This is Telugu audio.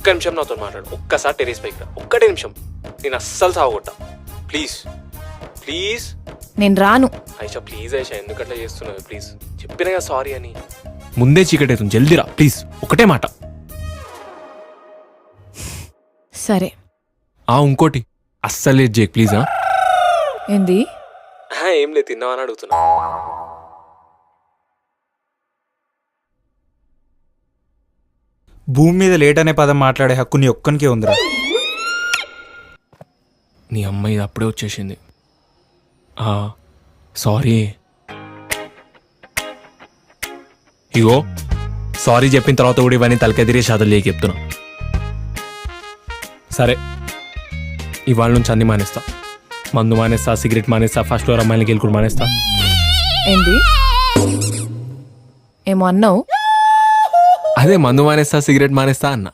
ఒక్క నిమిషం నాతో మాట్లాడు. ఒక్కసారి టెరేస్ పైకి రా, ఒక్కటే నిమిషం. నేను అస్సలు సాగొట్టా. Please please. నేను రాను. ఐషా ప్లీజ్ ఐషా, ఎందుకట్లా చేస్తున్నావు? ప్లీజ్ చెప్పినా కదా సారీ అని. ముందే చీకటి అవుతుంది, జల్దీరా ప్లీజ్, ఒకటే మాట. సరే. ఇంకోటి అస్సలు లేట్ చేయకు ప్లీజ్. ఏంది? ఏం లేదు, తిన్నావని అడుగుతున్నా. భూమి మీద లేట్ అనే పదం మాట్లాడే హక్కు నీ ఒక్కనికే ఉందిరా. నీ అమ్మాయి అప్పుడే వచ్చేసింది. సారీ. ఇగో సారీ చెప్పిన తర్వాత కూడా ఇవన్నీ తలకెదిరే షాదులు చెప్తున్నా. సరే, ఇవాళ నుంచి అన్ని మానేస్తా. మందు మానేస్తా, సిగరెట్ మానేస్తా, ఫస్ట్ ఫ్లోర్ అమ్మాయిలకి వెళ్ళి మానేస్తా. ఏంది? ఏమో అన్నావు? అదే మందు మానేస్తా, సిగరెట్ మానేస్తా అన్నా.